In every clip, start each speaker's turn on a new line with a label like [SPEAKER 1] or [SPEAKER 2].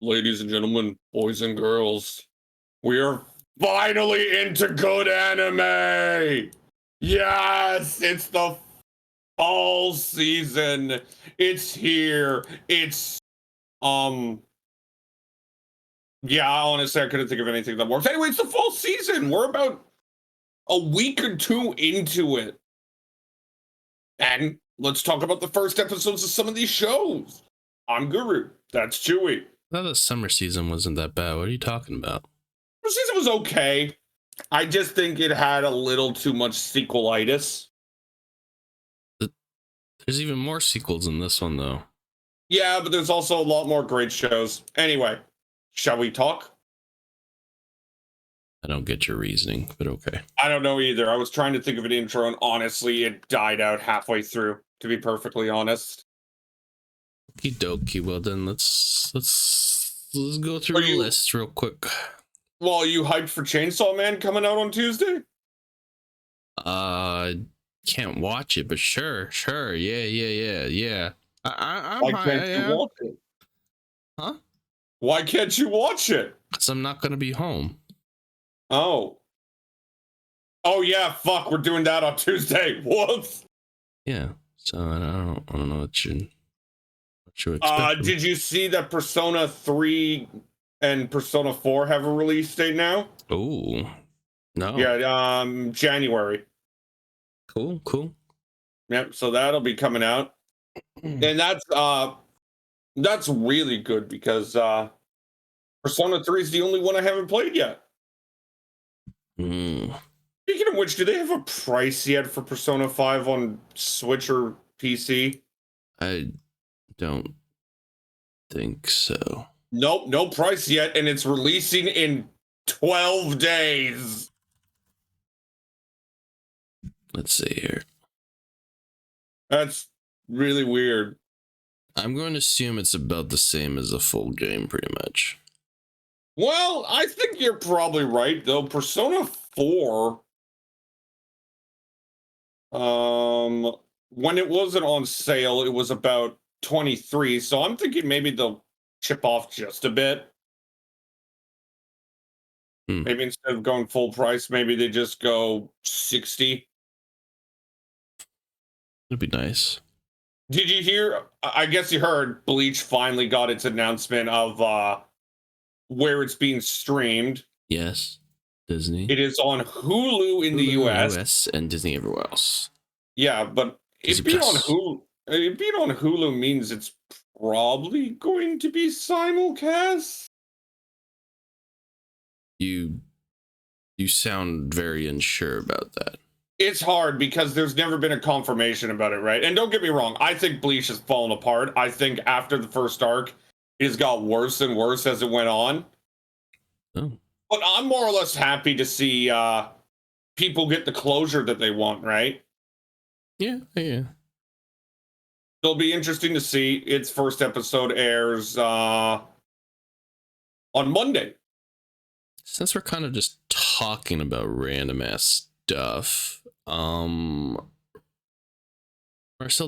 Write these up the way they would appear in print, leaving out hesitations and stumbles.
[SPEAKER 1] Ladies and gentlemen, boys and girls, we are finally into good anime! Yes, it's the fall season. It's here. Yeah, honestly, I couldn't think of anything that works. Anyway, it's the fall season. We're about a week or two into it. And let's talk about the first episodes of some of these shows. I'm Guru. That's Chewy.
[SPEAKER 2] I thought the summer season wasn't that bad. What are you talking about?
[SPEAKER 1] The season was okay. I just think it had a little too much sequelitis.
[SPEAKER 2] There's even more sequels in this one, though.
[SPEAKER 1] Yeah, but there's also a lot more great shows. Anyway, shall we talk?
[SPEAKER 2] I don't get your reasoning, but okay.
[SPEAKER 1] I don't know either. I was trying to think of an intro, and honestly, it died out halfway through, to be perfectly honest.
[SPEAKER 2] Okie dokie. Well, then let's go through the list real quick.
[SPEAKER 1] Well, are you hyped for Chainsaw Man coming out on Tuesday?
[SPEAKER 2] Can't watch it, but sure. Yeah.
[SPEAKER 1] Why can't you watch it?
[SPEAKER 2] Huh?
[SPEAKER 1] Why can't you watch it?
[SPEAKER 2] Because I'm not gonna be home.
[SPEAKER 1] Oh yeah, fuck, we're doing that on Tuesday. Whoops.
[SPEAKER 2] Yeah. So I don't know what you expect.
[SPEAKER 1] Did you see that Persona 3 and Persona 4 have a release date now?
[SPEAKER 2] Oh, no.
[SPEAKER 1] Yeah, January.
[SPEAKER 2] Cool.
[SPEAKER 1] Yep, so that'll be coming out. And that's really good because Persona 3 is the only one I haven't played yet. Speaking of which, do they have a price yet for Persona 5 on Switch or PC?
[SPEAKER 2] I don't think so.
[SPEAKER 1] Nope, no price yet, and it's releasing in 12 days.
[SPEAKER 2] Let's see here.
[SPEAKER 1] That's really weird.
[SPEAKER 2] I'm going to assume it's about the same as a full game, pretty much.
[SPEAKER 1] Well, I think you're probably right, though. Persona 4, when it wasn't on sale, it was about 23, so I'm thinking maybe they'll chip off just a bit. Maybe instead of going full price, maybe they just go 60.
[SPEAKER 2] It'd be nice.
[SPEAKER 1] Did you hear? I guess you heard Bleach finally got its announcement of where it's being streamed.
[SPEAKER 2] Yes, Disney.
[SPEAKER 1] It is on Hulu in the US
[SPEAKER 2] and Disney everywhere else.
[SPEAKER 1] Yeah, but it being on Hulu means it's probably going to be simulcast.
[SPEAKER 2] You sound very unsure about that.
[SPEAKER 1] It's hard because there's never been a confirmation about it, right? And don't get me wrong, I think Bleach has fallen apart. I think after the first arc, it has got worse and worse as it went on.
[SPEAKER 2] Oh.
[SPEAKER 1] But I'm more or less happy to see people get the closure that they want, right?
[SPEAKER 2] Yeah.
[SPEAKER 1] It'll be interesting to see. Its first episode airs on Monday.
[SPEAKER 2] Since we're kind of just talking about random ass stuff, Marcel,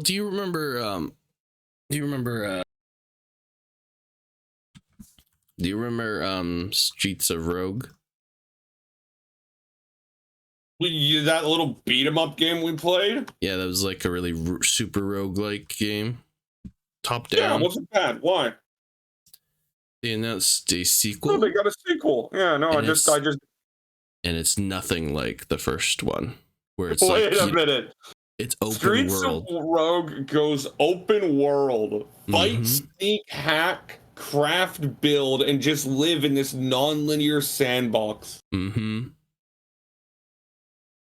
[SPEAKER 2] do you remember Streets of Rogue?
[SPEAKER 1] That little beat 'em up game we played?
[SPEAKER 2] Yeah, that was like a really super rogue-like game. Top down.
[SPEAKER 1] Yeah, wasn't bad. Why?
[SPEAKER 2] They announced a sequel.
[SPEAKER 1] Oh, they got a sequel. Yeah, no, I just
[SPEAKER 2] and it's nothing like the first one, where it's
[SPEAKER 1] wait a minute.
[SPEAKER 2] It's open
[SPEAKER 1] Streets
[SPEAKER 2] world.
[SPEAKER 1] of Rogue goes open world. Fight, sneak, hack, craft, build, and just live in this non-linear sandbox.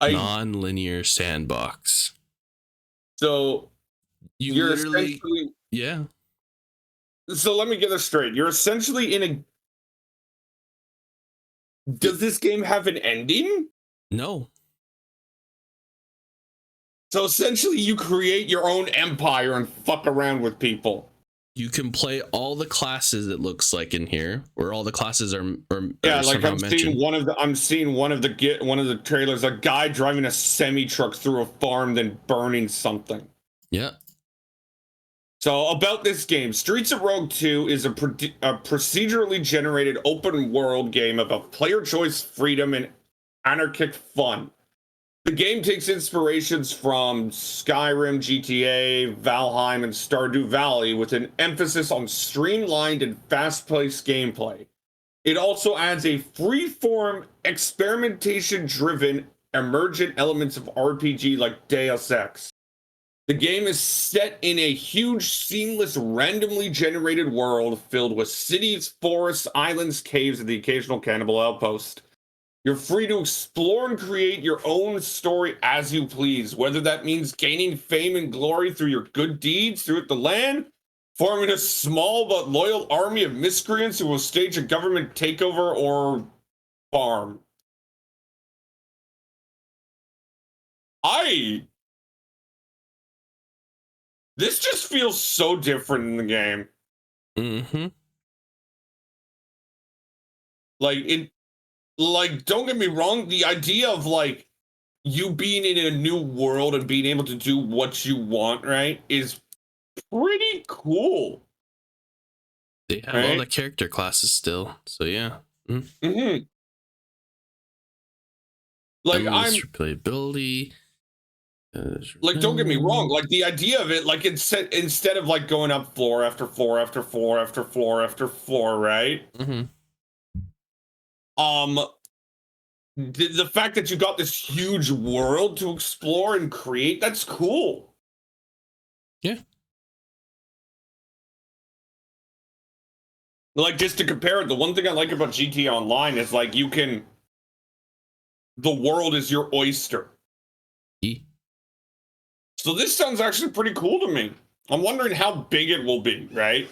[SPEAKER 2] Non-linear sandbox.
[SPEAKER 1] So you're essentially,
[SPEAKER 2] yeah.
[SPEAKER 1] So let me get this straight. You're essentially in a. Does this game have an ending?
[SPEAKER 2] No.
[SPEAKER 1] So essentially, you create your own empire and fuck around with people.
[SPEAKER 2] You can play all the classes. It looks like in here, where all the classes are
[SPEAKER 1] yeah, like I'm seeing one of the trailers. A guy driving a semi truck through a farm, then burning something.
[SPEAKER 2] Yeah.
[SPEAKER 1] So about this game, Streets of Rogue 2 is a procedurally generated open world game about player choice, freedom, and anarchic fun. The game takes inspirations from Skyrim, GTA, Valheim, and Stardew Valley with an emphasis on streamlined and fast-paced gameplay. It also adds a free-form, experimentation-driven, emergent elements of RPG like Deus Ex. The game is set in a huge, seamless, randomly generated world filled with cities, forests, islands, caves, and the occasional cannibal outpost. You're free to explore and create your own story as you please, whether that means gaining fame and glory through your good deeds throughout the land, forming a small but loyal army of miscreants who will stage a government takeover, or farm. This just feels so different in the game.
[SPEAKER 2] Mm-hmm.
[SPEAKER 1] Like, don't get me wrong, the idea of, like, you being in a new world and being able to do what you want, right, is pretty cool.
[SPEAKER 2] They have all the character classes still, so yeah.
[SPEAKER 1] Mm-hmm. Like,
[SPEAKER 2] replayability.
[SPEAKER 1] Like, don't get me wrong, like, the idea of it, like, instead of, like, going up floor after floor after floor after floor after floor, right?
[SPEAKER 2] Mm-hmm.
[SPEAKER 1] The fact that you got this huge world to explore and create, that's cool.
[SPEAKER 2] Yeah.
[SPEAKER 1] Like, just to compare it, the one thing I like about GTA Online is, like, the world is your oyster.
[SPEAKER 2] Yeah.
[SPEAKER 1] So this sounds actually pretty cool to me. I'm wondering how big it will be, right?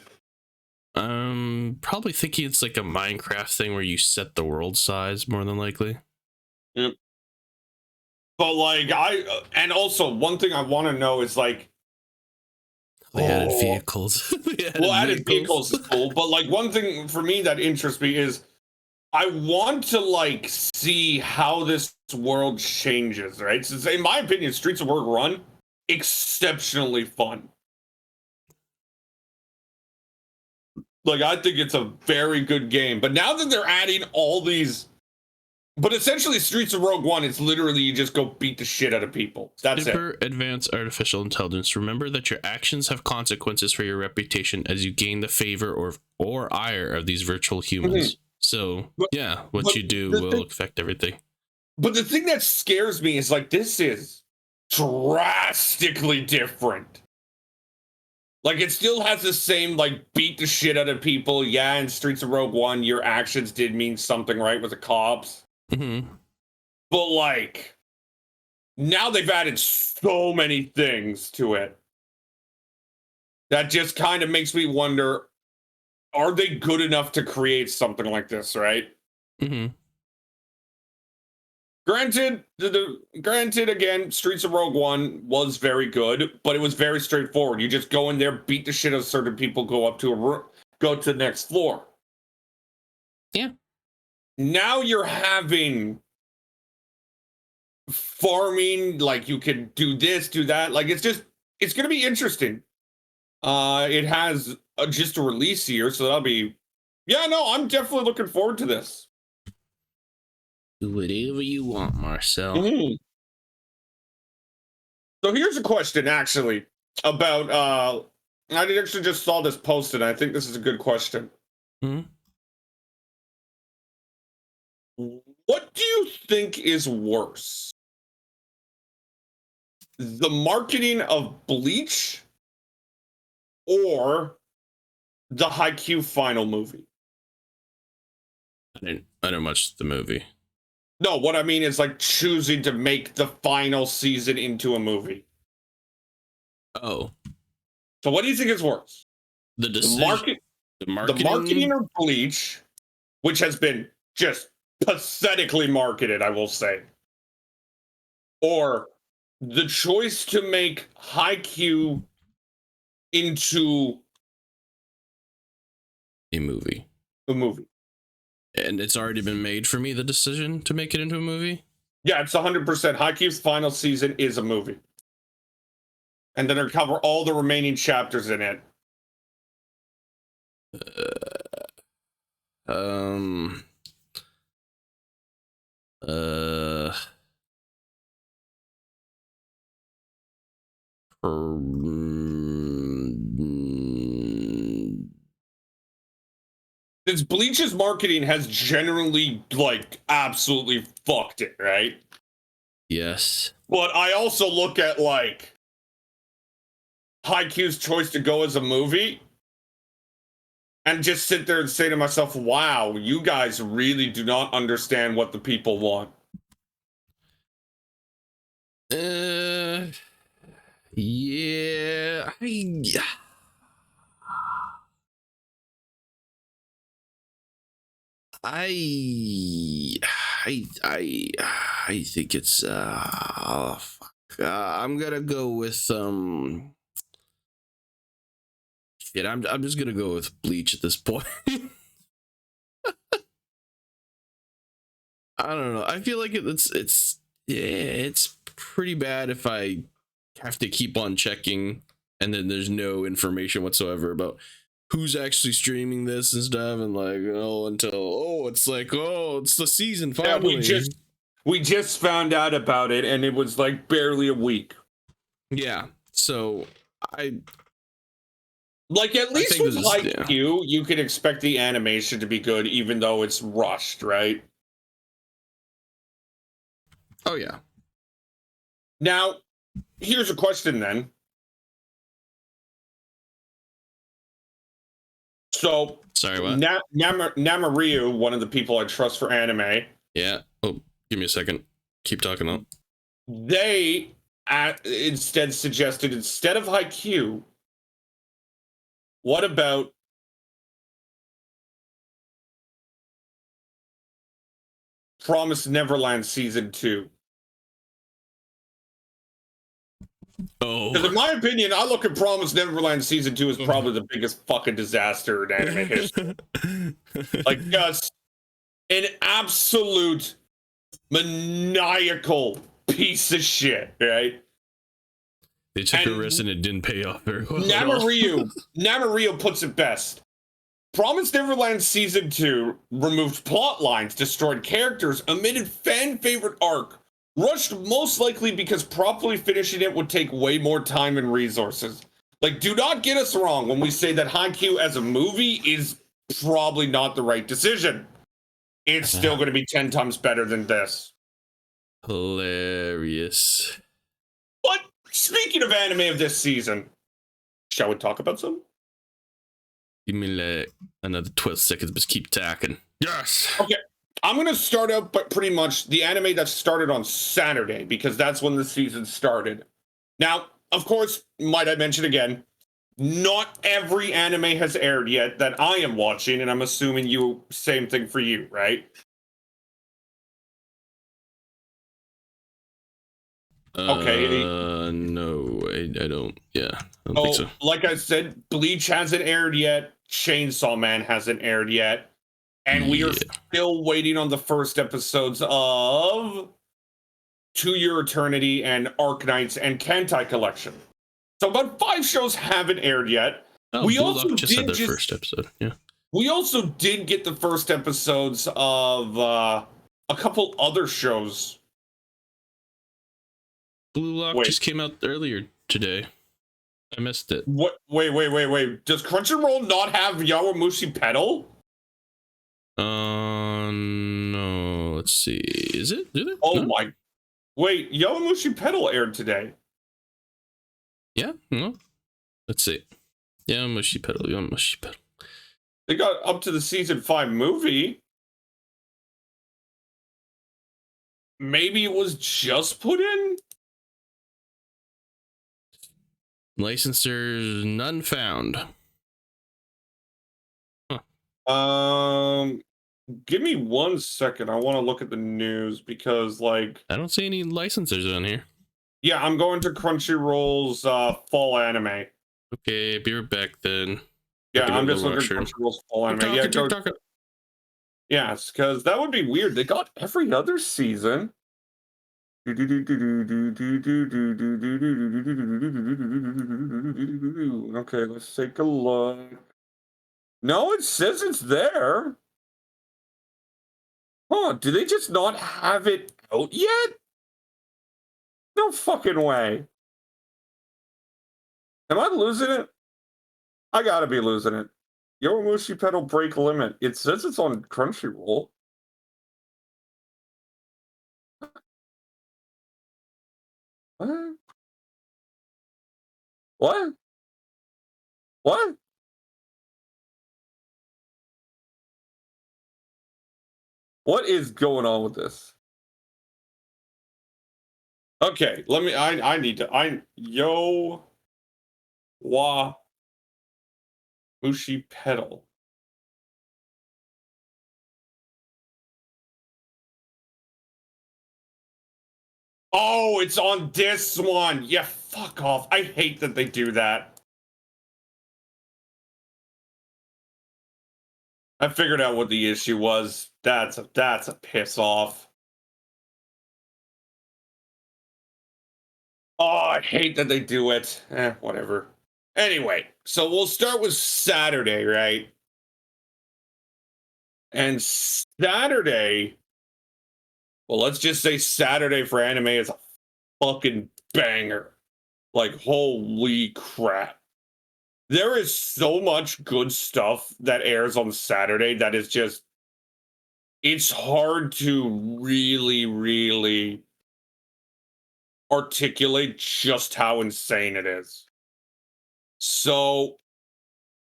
[SPEAKER 2] Probably thinking it's like a Minecraft thing where you set the world size more than likely.
[SPEAKER 1] Yep. But like and also one thing I want to know is like
[SPEAKER 2] they added vehicles.
[SPEAKER 1] Added vehicles is cool. But like one thing for me that interests me is I want to like see how this world changes, right? Since in my opinion, Streets of Rogue Run, exceptionally fun. Like, I think it's a very good game. But now that they're adding all these... But essentially, Streets of Rogue 1, it's literally you just go beat the shit out of people. That's
[SPEAKER 2] Super advanced artificial intelligence. Remember that your actions have consequences for your reputation as you gain the favor or ire of these virtual humans. Mm-hmm. So, what you do will affect everything.
[SPEAKER 1] But the thing that scares me is, like, this is drastically different. Like, it still has the same, like, beat the shit out of people. Yeah, in Streets of Rogue 1, your actions did mean something, right, with the cops.
[SPEAKER 2] Mm-hmm.
[SPEAKER 1] But, like, now they've added so many things to it. That just kind of makes me wonder, are they good enough to create something like this, right?
[SPEAKER 2] Mm-hmm.
[SPEAKER 1] Granted, again, Streets of Rogue 1 was very good, but it was very straightforward. You just go in there, beat the shit out of certain people, go to the next floor.
[SPEAKER 2] Yeah.
[SPEAKER 1] Now you're having farming, like you can do this, do that. Like it's going to be interesting. It has just a release here, so that'll be, I'm definitely looking forward to this.
[SPEAKER 2] Do whatever you want, Marcel.
[SPEAKER 1] Mm-hmm. So here's a question, actually, about, I actually just saw this posted, and I think this is a good question.
[SPEAKER 2] Mm-hmm.
[SPEAKER 1] What do you think is worse? The marketing of Bleach or the Haikyuu final movie?
[SPEAKER 2] I didn't watch the movie.
[SPEAKER 1] No, what I mean is like choosing to make the final season into a movie.
[SPEAKER 2] Oh.
[SPEAKER 1] So what do you think is worse?
[SPEAKER 2] The
[SPEAKER 1] marketing of Bleach, which has been just pathetically marketed, I will say. Or the choice to make Haikyuu into
[SPEAKER 2] a movie. And it's already been made for me, the decision to make it into a movie?
[SPEAKER 1] Yeah, it's 100%. Haikyuu's final season is a movie. and then cover all the remaining chapters in it.
[SPEAKER 2] Um. Uh.
[SPEAKER 1] Since Bleach's marketing has generally, like, absolutely fucked it, right?
[SPEAKER 2] Yes.
[SPEAKER 1] But I also look at, like, Haikyuu's choice to go as a movie and just sit there and say to myself, wow, you guys really do not understand what the people want.
[SPEAKER 2] Yeah. I think it's oh, fuck. I'm gonna go with shit, I'm just gonna go with Bleach at this point. I don't know. I feel like it's yeah, it's pretty bad if I have to keep on checking and then there's no information whatsoever about who's actually streaming this and stuff, and like it's the season finally.
[SPEAKER 1] Yeah, we just found out about it, and it was like barely a week.
[SPEAKER 2] Yeah, so
[SPEAKER 1] at least with Haikyuu, you can expect the animation to be good, even though it's rushed, right?
[SPEAKER 2] Oh yeah.
[SPEAKER 1] Now, here's a question then. So,
[SPEAKER 2] sorry, what?
[SPEAKER 1] Namaryu, one of the people I trust for anime.
[SPEAKER 2] Yeah. Oh, give me a second. Keep talking on.
[SPEAKER 1] They instead suggested, instead of Haikyuu, what about Promised Neverland Season 2?
[SPEAKER 2] Oh.
[SPEAKER 1] Because in my opinion, I look at Promised Neverland Season 2 as probably the biggest fucking disaster in anime history. Like, just an absolute maniacal piece of shit, right?
[SPEAKER 2] They took a risk and it didn't pay off very well. Namaryu
[SPEAKER 1] puts it best. Promised Neverland Season 2 removed plot lines, destroyed characters, omitted fan favorite arc, rushed most likely because properly finishing it would take way more time and resources. Like, do not get us wrong when we say that Haikyuu as a movie is probably not the right decision. It's still going to be 10 times better than this.
[SPEAKER 2] Hilarious.
[SPEAKER 1] But speaking of anime of this season, shall we talk about some?
[SPEAKER 2] Give me like another 12 seconds, but keep talking. Yes.
[SPEAKER 1] Okay. I'm going to start out, but pretty much the anime that started on Saturday, because that's when the season started. Now, of course, might I mention again, not every anime has aired yet that I am watching, and I'm assuming same thing for you, right? Okay.
[SPEAKER 2] No, I don't. Yeah, I don't think so.
[SPEAKER 1] Like I said, Bleach hasn't aired yet. Chainsaw Man hasn't aired yet. And we are still waiting on the first episodes of To Your Eternity and Arknights and Kantai Collection. So about 5 shows haven't aired yet.
[SPEAKER 2] Oh, we also just had their first episode. Yeah.
[SPEAKER 1] We also did get the first episodes of a couple other shows.
[SPEAKER 2] Blue Lock just came out earlier today. I missed it.
[SPEAKER 1] What? Wait. Does Crunchyroll not have Yawamushi Pedal?
[SPEAKER 2] No. Let's see. Is it? Do they?
[SPEAKER 1] Oh my. Wait, Yawamushi Pedal aired today.
[SPEAKER 2] Yeah? No. Let's see. Yawamushi Pedal.
[SPEAKER 1] They got up to the season 5 movie. Maybe it was just put in?
[SPEAKER 2] Licensors none found.
[SPEAKER 1] Give me 1 second. I want to look at the news because, like,
[SPEAKER 2] I don't see any licensors on here.
[SPEAKER 1] Yeah, I'm going to Crunchyroll's fall anime.
[SPEAKER 2] Okay, be right back then.
[SPEAKER 1] Yeah, I'm just looking at Crunchyroll's fall anime. Yeah, because that would be weird. They got every other season. Okay, let's take a look. No, it says it's there. Huh, do they just not have it out yet? No fucking way. Am I losing it? I gotta be losing it. Yowamushi Pedal Break Limit. It says it's on Crunchyroll. What? What? What? What is going on with this? Okay, let me. I need to. Yo wa mushi pedal. Oh, it's on this one. Yeah, fuck off. I hate that they do that. I figured out what the issue was. That's a piss off. Oh, I hate that they do it. Whatever. Anyway, so we'll start with Saturday, right? And Saturday, well, let's just say Saturday for anime is a fucking banger. Like, holy crap. There is so much good stuff that airs on Saturday that is just, it's hard to really articulate just how insane it is. So,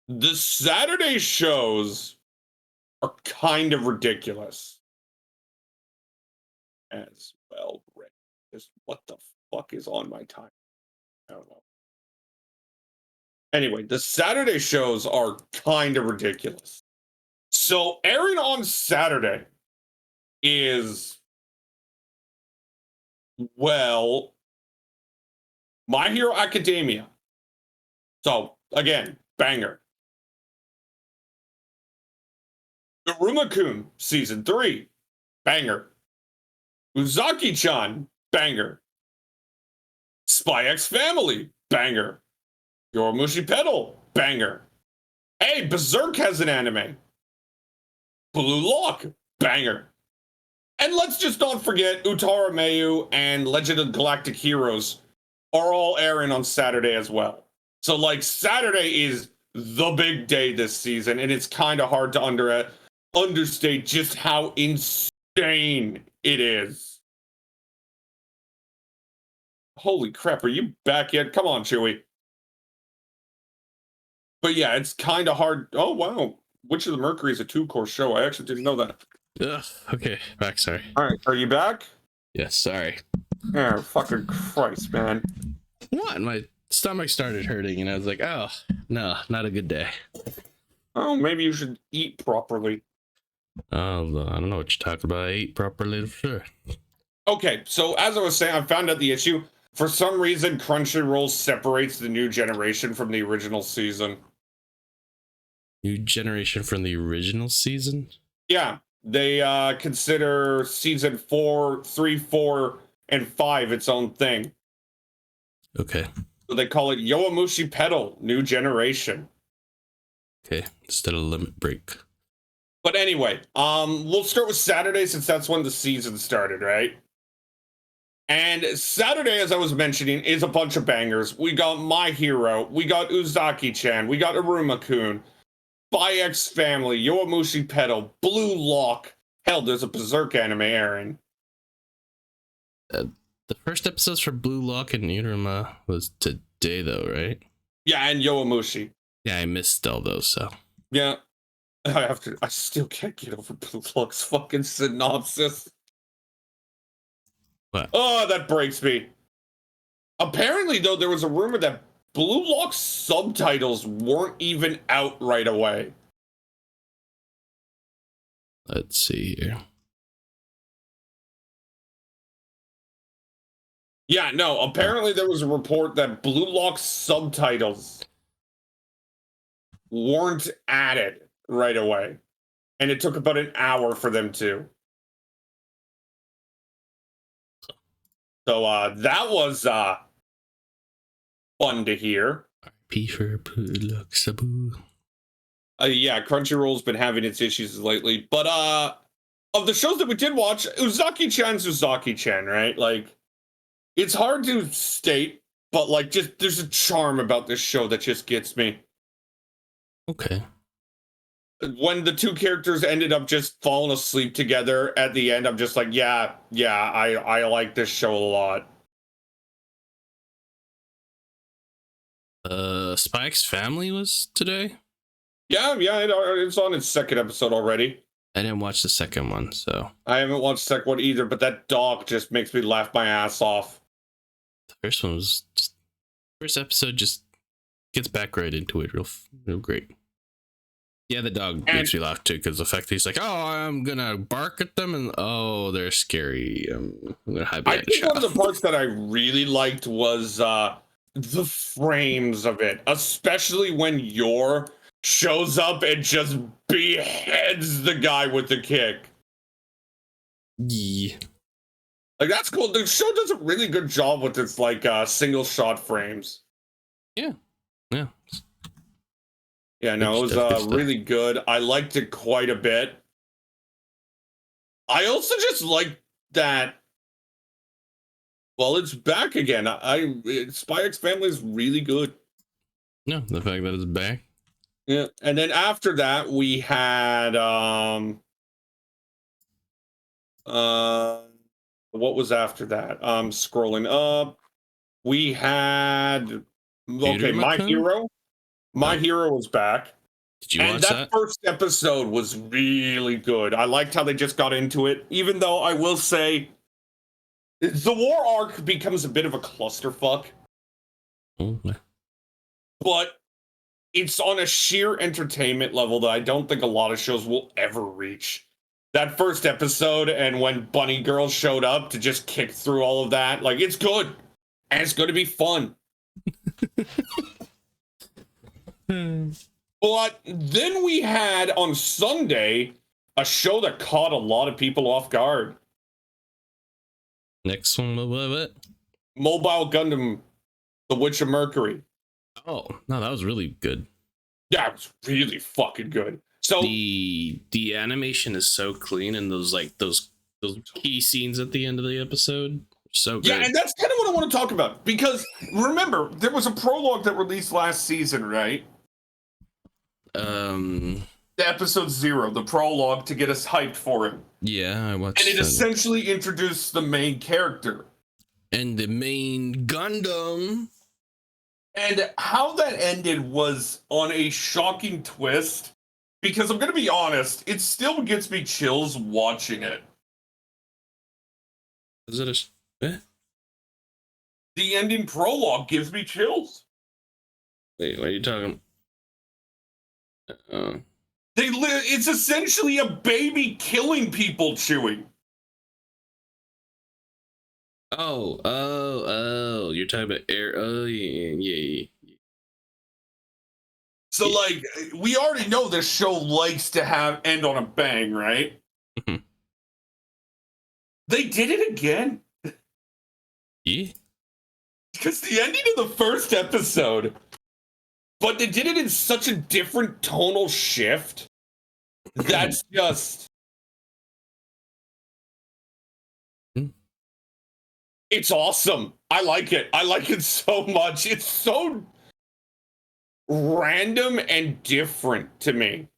[SPEAKER 1] the Saturday shows are kind of ridiculous as well. Just what the fuck is on my time? I don't know. Anyway, the Saturday shows are kind of ridiculous. So airing on Saturday is, well, My Hero Academia. So again, banger. Uruma-kun season 3, banger. Uzaki-chan, banger. Spy X Family, banger. Yowamushi Pedal, banger. Hey, Berserk has an anime. Blue Lock, banger. And let's just not forget Utara Mayu and Legend of Galactic Heroes are all airing on Saturday as well. So, like, Saturday is the big day this season, and it's kind of hard to understate just how insane it is. Holy crap, are you back yet? Come on, Chewie. But yeah, it's kind of hard. Oh, wow. Witch of the Mercury is a 2-course show. I actually didn't know that.
[SPEAKER 2] Ugh, okay, back, sorry.
[SPEAKER 1] All right, are you back?
[SPEAKER 2] Yes, sorry.
[SPEAKER 1] Oh, fucking Christ, man.
[SPEAKER 2] What? My stomach started hurting, and I was like, oh, no, not a good day.
[SPEAKER 1] Oh, maybe you should eat properly.
[SPEAKER 2] Oh, I don't know what you're talking about. I ate properly, for sure.
[SPEAKER 1] Okay, so as I was saying, I found out the issue. For some reason, Crunchyroll separates the new generation from the original season.
[SPEAKER 2] New generation from the original season?
[SPEAKER 1] Yeah, they consider season 4, 3, 4, and 5 its own thing.
[SPEAKER 2] Okay.
[SPEAKER 1] So they call it Yowamushi Pedal, New Generation.
[SPEAKER 2] Okay, instead of Limit Break.
[SPEAKER 1] But anyway, we'll start with Saturday since that's when the season started, right? And Saturday, as I was mentioning, is a bunch of bangers. We got My Hero, we got Uzaki-chan, we got Uruma-kun, Spy X Family, Yowamushi Pedal, Blue Lock. Hell, there's a Berserk anime airing.
[SPEAKER 2] The first episodes for Blue Lock and Uruma was today, though, right?
[SPEAKER 1] Yeah, and Yowamushi.
[SPEAKER 2] Yeah, I missed all those, so.
[SPEAKER 1] Yeah. I still can't get over Blue Lock's fucking synopsis.
[SPEAKER 2] What?
[SPEAKER 1] Oh, that breaks me. Apparently, though, there was a rumor that Blue Lock's subtitles weren't even out right away.
[SPEAKER 2] Let's see here.
[SPEAKER 1] Yeah, no, apparently there was a report that Blue Lock's subtitles weren't added right away. And it took about an hour for them to. So that was fun to hear.
[SPEAKER 2] P for Sabu.
[SPEAKER 1] Yeah, Crunchyroll's been having its issues lately, but of the shows that we did watch, Uzaki-chan's Uzaki-chan, right? Like, it's hard to state, but like, just there's a charm about this show that just gets me.
[SPEAKER 2] Okay.
[SPEAKER 1] When the two characters ended up just falling asleep together at the end, I'm just like, yeah, I like this show a lot.
[SPEAKER 2] Spy X Family was today?
[SPEAKER 1] Yeah, it's on its second episode already.
[SPEAKER 2] I didn't watch the second one, so.
[SPEAKER 1] I haven't watched the second one either, but that dog just makes me laugh my ass off.
[SPEAKER 2] The first one was just, first episode just gets back right into it real great. Yeah, the dog makes me laugh too, because the fact that he's like, oh, I'm gonna bark at them, and oh, they're scary. I'm gonna hide behind
[SPEAKER 1] I think one of the parts that I really liked was the frames of it, especially when Yor shows up and just beheads the guy with the kick.
[SPEAKER 2] Yeah.
[SPEAKER 1] Like, that's cool. The show does a really good job with its like single shot frames.
[SPEAKER 2] Yeah.
[SPEAKER 1] Yeah, no, it was really good. I liked it quite a bit. I also just like that. Well, it's back again. Spy X Family is really good.
[SPEAKER 2] No, the fact that it's back.
[SPEAKER 1] Yeah, and then after that we had what was after that? Scrolling up, we had My Hero. My Hero was back.
[SPEAKER 2] Did you watch that?
[SPEAKER 1] First episode was really good. I liked how they just got into it, even though I will say the war arc becomes a bit of a clusterfuck.
[SPEAKER 2] Okay.
[SPEAKER 1] But it's on a sheer entertainment level that I don't think a lot of shows will ever reach. That first episode, and when Bunny Girl showed up to just kick through all of that, like, it's good. And it's going to be fun. But then we had on Sunday a show that caught a lot of people off guard.
[SPEAKER 2] Next one, what?
[SPEAKER 1] Mobile Gundam, The Witch of Mercury.
[SPEAKER 2] Oh, no, that was really good.
[SPEAKER 1] Yeah, it was really fucking good. So
[SPEAKER 2] the animation is so clean, and those key scenes at the end of the episode, so good.
[SPEAKER 1] Yeah, and that's kind of what I want to talk about, because remember, there was a prologue that released last season, right? The episode 0, the prologue to get us hyped for it.
[SPEAKER 2] Yeah, I watched.
[SPEAKER 1] And it essentially introduced the main character
[SPEAKER 2] and the main Gundam.
[SPEAKER 1] And how that ended was on a shocking twist, because I'm going to be honest, it still gets me chills watching it.
[SPEAKER 2] Is it a...
[SPEAKER 1] The ending prologue gives me chills.
[SPEAKER 2] Wait, what are you talking?
[SPEAKER 1] It's essentially a baby killing people chewing.
[SPEAKER 2] Oh, you're talking about air. Oh, yeah.
[SPEAKER 1] So, like, we already know this show likes to end on a bang, right?
[SPEAKER 2] Mm-hmm.
[SPEAKER 1] They did it again.
[SPEAKER 2] Yeah.
[SPEAKER 1] Because the ending of the first episode, but they did it in such a different tonal shift. That's just... It's awesome. I like it. I like it so much. It's so random and different to me.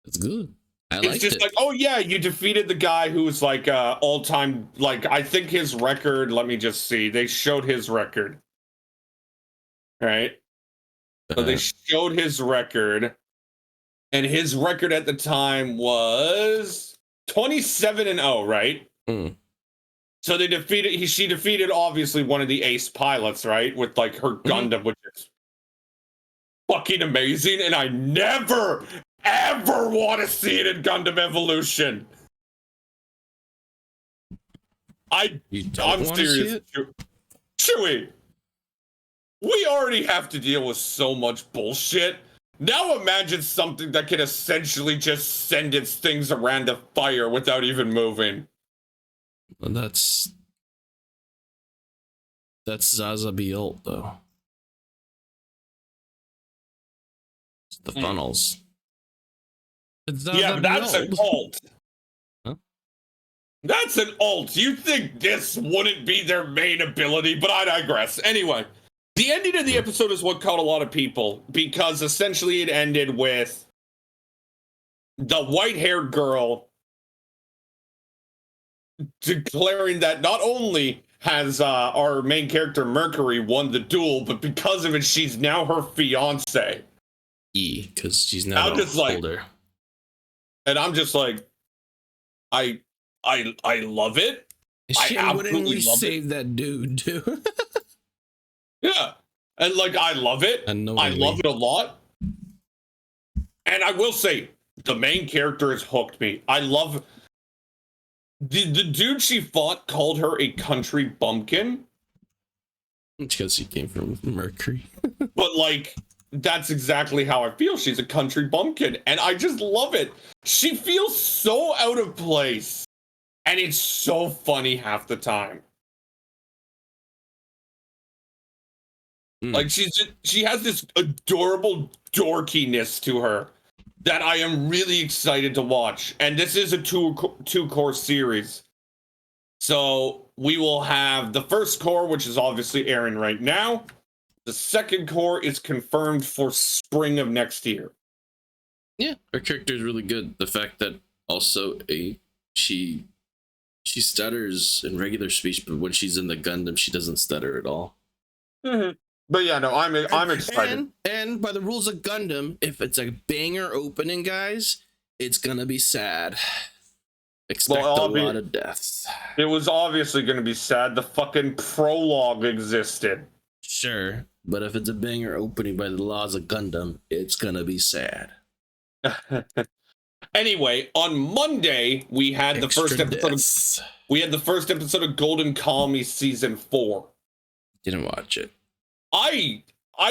[SPEAKER 2] It's good. It's
[SPEAKER 1] just like, oh yeah, you defeated the guy who's like all-time, like, I think his record, let me just see. They showed his record. Right? So they showed his record, and his record at the time was 27-0, right?
[SPEAKER 2] Mm.
[SPEAKER 1] So she defeated obviously one of the ace pilots, right? With like her Gundam, which is fucking amazing, and I never, ever want to see it in Gundam Evolution. I'm serious. Chewie, we already have to deal with so much bullshit. Now imagine something that can essentially just send its things around a fire without even moving.
[SPEAKER 2] Well, that's That's Zaza Biolt, though. It's the funnels. It's Zaza
[SPEAKER 1] Yeah, but that's an
[SPEAKER 2] Biolt.
[SPEAKER 1] alt.
[SPEAKER 2] Huh?
[SPEAKER 1] That's an alt. You think this wouldn't be their main ability, but I digress. Anyway, the ending of the episode is what caught a lot of people because essentially it ended with the white-haired girl declaring that not only has our main character Mercury won the duel, but because of it, she's now her fiance.
[SPEAKER 2] Because she's now
[SPEAKER 1] I'm just like,
[SPEAKER 2] older.
[SPEAKER 1] and I'm just like, I love it.
[SPEAKER 2] She
[SPEAKER 1] I
[SPEAKER 2] wouldn't
[SPEAKER 1] absolutely love
[SPEAKER 2] save that dude too.
[SPEAKER 1] Yeah, and like I love it. I love it a lot. And I will say, the main character has hooked me. I love the dude she fought called her a country bumpkin.
[SPEAKER 2] Because she came from Mercury.
[SPEAKER 1] But like, that's exactly how I feel. She's a country bumpkin, and I just love it. She feels so out of place, and it's so funny half the time. Like she has this adorable dorkiness to her that I am really excited to watch. And this is a two core series. So we will have the first core, which is obviously airing right now. The second core is confirmed for spring of next year.
[SPEAKER 2] Yeah, her character is really good. The fact that also she stutters in regular speech, but when she's in the Gundam, she doesn't stutter at all.
[SPEAKER 1] Mm-hmm. But yeah, no, I'm excited.
[SPEAKER 2] And by the rules of Gundam, if it's a banger opening, guys, it's gonna be sad. Expect a lot of deaths.
[SPEAKER 1] It was obviously gonna be sad. The fucking prologue existed.
[SPEAKER 2] Sure, but if it's a banger opening by the laws of Gundam, it's gonna be sad.
[SPEAKER 1] Anyway, on Monday we had the first episode. We had the first episode of Golden Kamuy season 4.
[SPEAKER 2] Didn't watch it.
[SPEAKER 1] I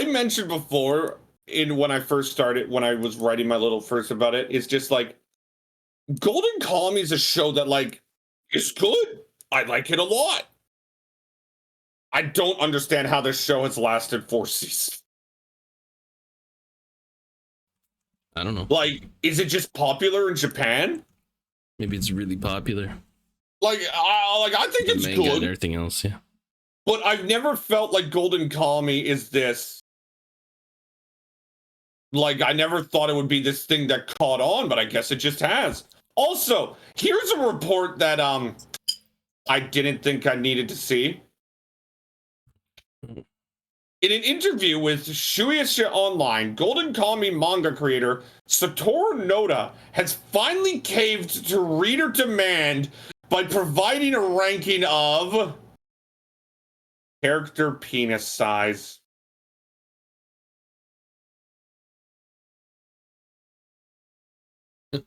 [SPEAKER 1] mentioned before when I first started, when I was writing my little first about it, it's just like Golden Kamuy is a show that like is good. I like it a lot. I don't understand how this show has lasted 4 seasons.
[SPEAKER 2] I don't know.
[SPEAKER 1] Like, is it just popular in Japan?
[SPEAKER 2] Maybe it's really popular.
[SPEAKER 1] Like I think
[SPEAKER 2] the
[SPEAKER 1] it's
[SPEAKER 2] manga
[SPEAKER 1] good.
[SPEAKER 2] And everything else, yeah.
[SPEAKER 1] But I've never felt like Golden Kamuy is this. Like, I never thought it would be this thing that caught on, but I guess it just has. Also, here's a report that I didn't think I needed to see. In an interview with Shueisha Online, Golden Kamuy manga creator Satoru Noda has finally caved to reader demand by providing a ranking of character penis size. Do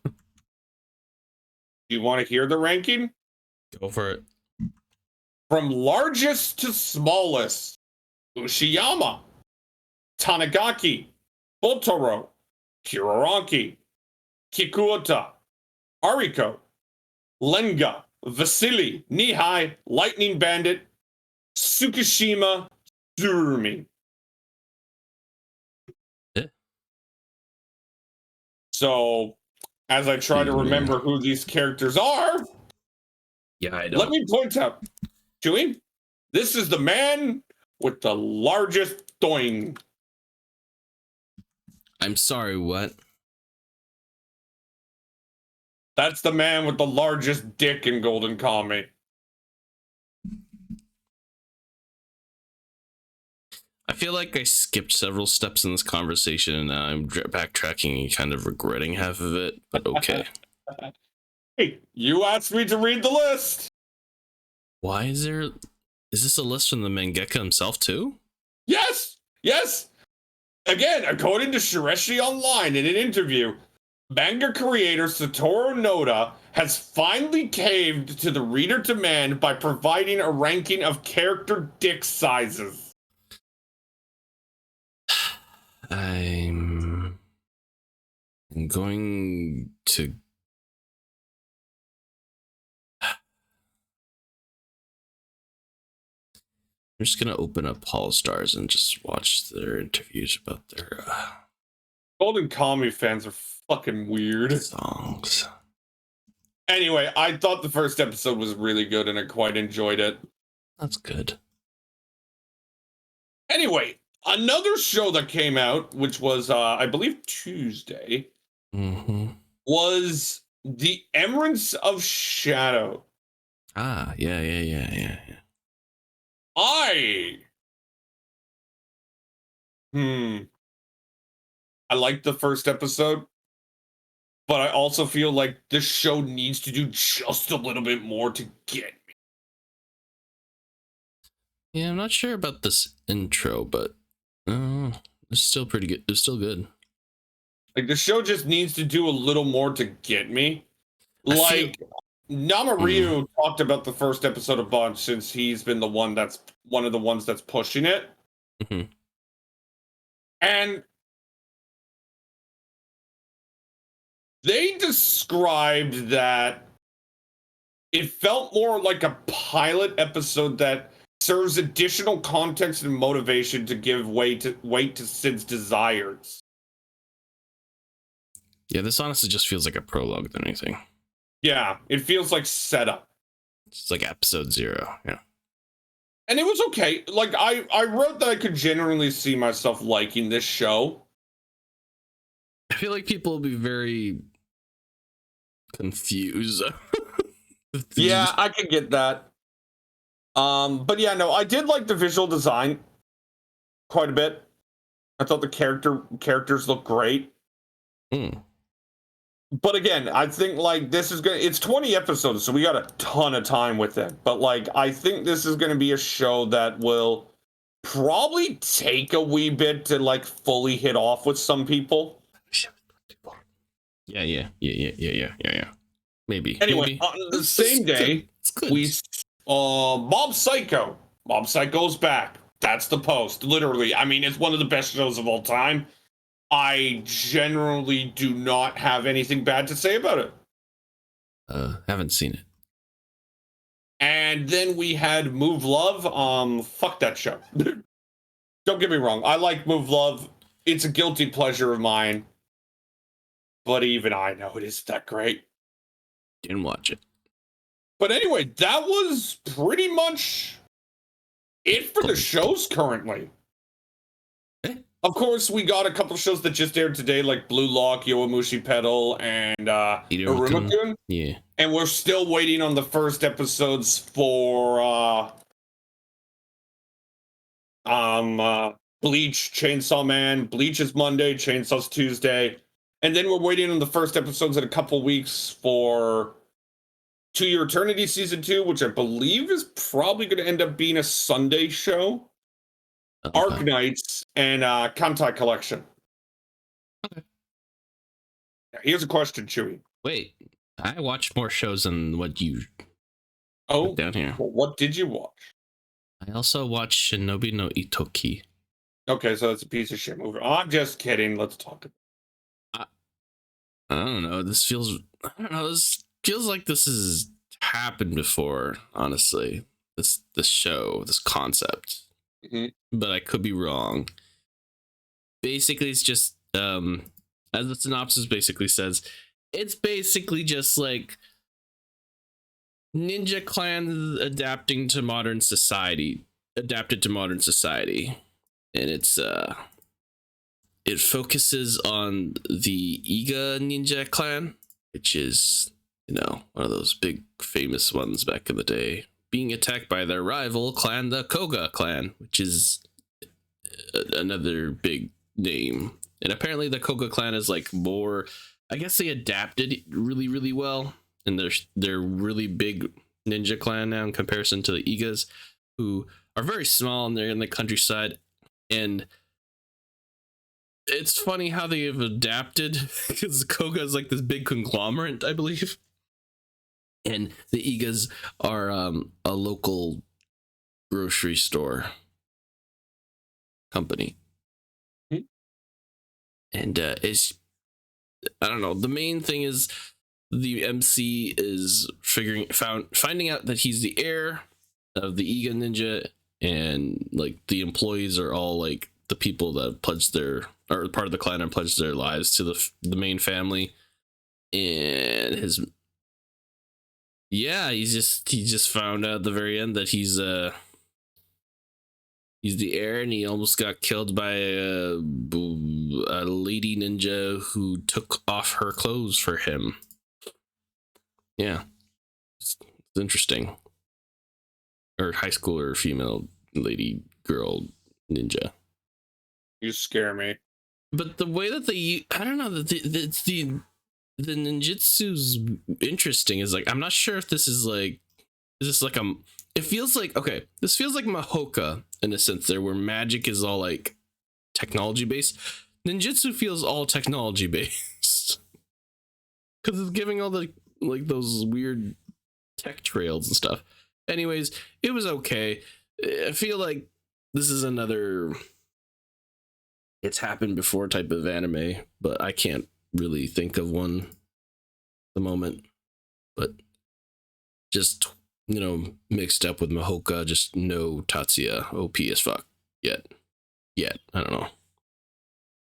[SPEAKER 1] you want to hear the ranking?
[SPEAKER 2] Go for it.
[SPEAKER 1] From largest to smallest: Ushiyama, Tanigaki, Botoro, Kiraranki, Kikuota, Ariko, Lenga, Vasily, Nihai, Lightning Bandit, Tsukishima, Tsurumi.
[SPEAKER 2] Yeah.
[SPEAKER 1] So, as I try to remember who these characters are,
[SPEAKER 2] yeah, I don't.
[SPEAKER 1] Let me point out, Chewie, this is the man with the largest doing.
[SPEAKER 2] I'm sorry, what?
[SPEAKER 1] That's the man with the largest dick in Golden Kamuy.
[SPEAKER 2] I feel like I skipped several steps in this conversation and now I'm backtracking and kind of regretting half of it, but okay.
[SPEAKER 1] Hey, you asked me to read the list.
[SPEAKER 2] Why is this a list from the mangaka himself too?
[SPEAKER 1] Yes. Again, according to Shueisha Online in an interview, manga creator Satoru Noda has finally caved to the reader demand by providing a ranking of character dick sizes.
[SPEAKER 2] I'm going to I'm just gonna open up All Stars and just watch their interviews about their
[SPEAKER 1] Golden Kamuy fans are fucking weird.
[SPEAKER 2] songs.
[SPEAKER 1] Anyway, I thought the first episode was really good and I quite enjoyed it.
[SPEAKER 2] That's good.
[SPEAKER 1] Anyway, another show that came out, which was, I believe, Tuesday, was The Emeralds of Shadow.
[SPEAKER 2] Ah, yeah.
[SPEAKER 1] I liked the first episode, but I also feel like this show needs to do just a little bit more to get me.
[SPEAKER 2] Yeah, I'm not sure about this intro, but it's still pretty good. It's still good.
[SPEAKER 1] Like, the show just needs to do a little more to get me. Like, Namaryu talked about the first episode a bunch since he's been one of the ones that's pushing it. And they described that it felt more like a pilot episode that serves additional context and motivation to give weight to Sid's desires.
[SPEAKER 2] Yeah, this honestly just feels like a prologue than anything.
[SPEAKER 1] Yeah, it feels like setup.
[SPEAKER 2] It's like episode 0. Yeah.
[SPEAKER 1] And it was okay. Like, I wrote that I could generally see myself liking this show.
[SPEAKER 2] I feel like people will be very confused.
[SPEAKER 1] Yeah, I can get that. But yeah, no, I did like the visual design quite a bit. I thought the characters look great. But again, I think like it's 20 episodes, so we got a ton of time with it. But like, I think this is gonna be a show that will probably take a wee bit to like fully hit off with some people.
[SPEAKER 2] Yeah. Maybe.
[SPEAKER 1] Anyway, on the same day, we Mob Psycho. Mob Psycho's back. That's the post. Literally, I mean, it's one of the best shows of all time. I generally do not have anything bad to say about it.
[SPEAKER 2] Haven't seen it.
[SPEAKER 1] And then we had Move Love. Fuck that show. Don't get me wrong. I like Move Love. It's a guilty pleasure of mine. But even I know it isn't that great.
[SPEAKER 2] Didn't watch it.
[SPEAKER 1] But anyway, that was pretty much it for the shows currently. Of course, we got a couple shows that just aired today, like Blue Lock, Yowamushi Pedal, and Iruma-kun.
[SPEAKER 2] Yeah.
[SPEAKER 1] And we're still waiting on the first episodes for Bleach, Chainsaw Man. Bleach is Monday, Chainsaw's Tuesday. And then we're waiting on the first episodes in a couple weeks for To Your Eternity Season 2, which I believe is probably going to end up being a Sunday show. Okay. Arknights and Kantai Collection.
[SPEAKER 2] Okay.
[SPEAKER 1] Now, here's a question, Chewy.
[SPEAKER 2] Wait, I watched more shows than what you
[SPEAKER 1] put
[SPEAKER 2] down here.
[SPEAKER 1] Well, what did you watch?
[SPEAKER 2] I also watched Shinobi no Itoki.
[SPEAKER 1] Okay, so it's a piece of shit movie. Oh, I'm just kidding. Let's talk about
[SPEAKER 2] I don't know. This feels like this has happened before, honestly. This show, this concept. But I could be wrong. Basically, it's just as the synopsis basically says, it's basically just like ninja clans adapted to modern society, and it's it focuses on the Iga ninja clan, which is, you know, one of those big famous ones back in the day, being attacked by their rival clan, the Koga clan, which is another big name. And apparently the Koga clan is like more, I guess they adapted really, really well. And they're really big ninja clan now in comparison to the Igas, who are very small and they're in the countryside. And it's funny how they have adapted, because Koga is like this big conglomerate, I believe. And the Igas are a local grocery store company. And it's, I don't know, the main thing is the MC is finding out that he's the heir of the Iga ninja, and like the employees are all like the people that pledged their or part of the clan and pledged their lives to the main family, and he just found out at the very end that he's the heir, and he almost got killed by a lady ninja who took off her clothes for him. Yeah, it's interesting. Or high schooler female lady girl ninja.
[SPEAKER 1] You scare me.
[SPEAKER 2] But the way that I don't know, the ninjutsu's interesting. Is like, I'm not sure if this is like it feels like, okay, this feels like Mahoka in a sense there, where magic is all like technology based. Ninjutsu feels all technology based because it's giving all the like those weird tech trails and stuff. Anyways, it was okay. I feel like this is another it's happened before type of anime, but I can't really think of one at the moment. But just, mixed up with Mahoka, just no Tatsuya OP as fuck yet. I don't know.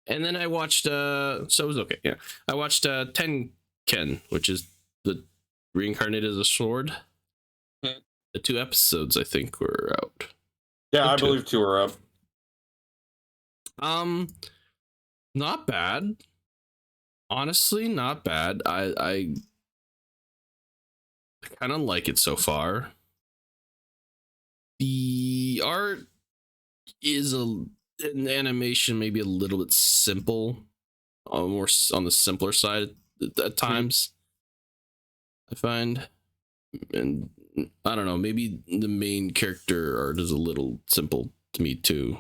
[SPEAKER 2] And then I watched so it was okay. Yeah. I watched Tenken, which is the reincarnated as a sword. The 2 episodes I think were out.
[SPEAKER 1] Yeah, I believe 2 are up.
[SPEAKER 2] Not bad. Honestly, not bad. I kind of like it so far. The art is an animation maybe a little bit simple, more on the simpler side at times. I find, and I don't know, maybe the main character art is a little simple to me too,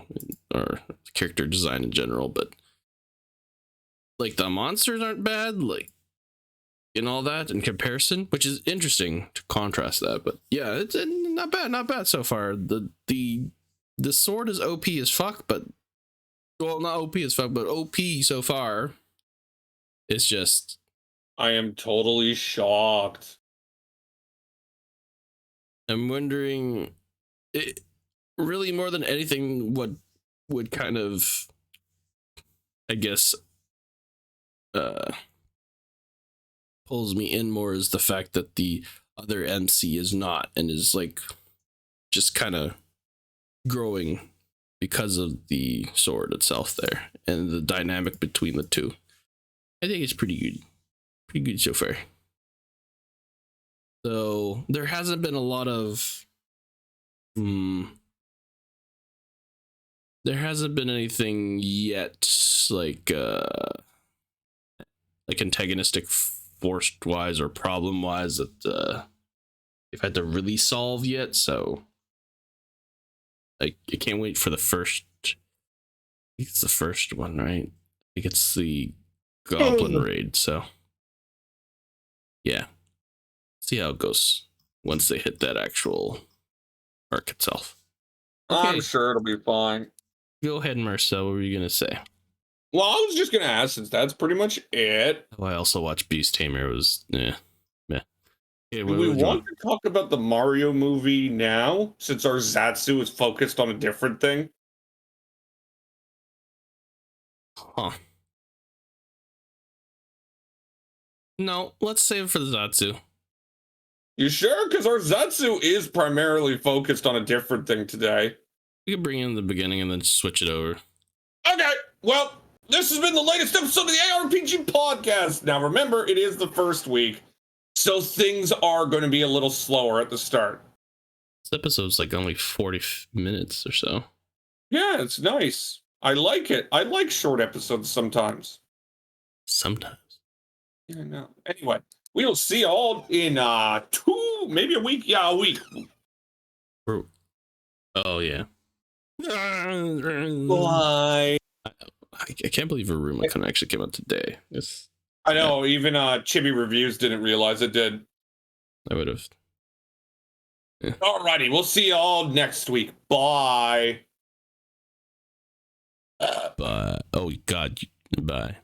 [SPEAKER 2] or character design in general, but like the monsters aren't bad, like, and all that in comparison, which is interesting to contrast that. But yeah, it's not bad so far. The sword is OP as fuck, but well, not OP as fuck, but OP so far. It's just,
[SPEAKER 1] I am totally shocked.
[SPEAKER 2] I'm wondering, it really more than anything, what would kind of, I guess, pulls me in more is the fact that the other MC is not, and is like just kind of growing because of the sword itself there and the dynamic between the two. I think it's pretty good so far. So there hasn't been a lot of there hasn't been anything yet like antagonistic forced wise or problem wise that they've had to really solve yet. So I can't wait for the first, I think it's the first one, right? I think it's the Goblin Raid. So yeah, see how it goes once they hit that actual arc itself. Okay.
[SPEAKER 1] I'm sure it'll be fine.
[SPEAKER 2] Go ahead, Marcel. What were you gonna say?
[SPEAKER 1] Well, I was just gonna ask, since that's pretty much it.
[SPEAKER 2] Oh, I also watched Beast Tamer. It was meh.
[SPEAKER 1] Do we want to talk about the Mario movie now, since our Zatsu is focused on a different thing?
[SPEAKER 2] Huh. No, let's save it for the Zatsu.
[SPEAKER 1] You sure? Because our Zatsu is primarily focused on a different thing today.
[SPEAKER 2] We can bring it in the beginning and then switch it over.
[SPEAKER 1] Okay, well, this has been the latest episode of the ARPG Podcast. Now, remember, it is the first week, so things are going to be a little slower at the start.
[SPEAKER 2] This episode's like only 40 minutes or so.
[SPEAKER 1] Yeah, it's nice. I like it. I like short episodes sometimes.
[SPEAKER 2] Sometimes.
[SPEAKER 1] Yeah, I know. Anyway, we'll see you all in maybe a week. Yeah, a week.
[SPEAKER 2] Oh, yeah.
[SPEAKER 1] Bye.
[SPEAKER 2] I can't believe Aruma actually came out today.
[SPEAKER 1] I know, even Chibi Reviews didn't realize it did.
[SPEAKER 2] I would have.
[SPEAKER 1] Yeah. Alrighty, we'll see you all next week. Bye.
[SPEAKER 2] Bye. Oh, God. Bye.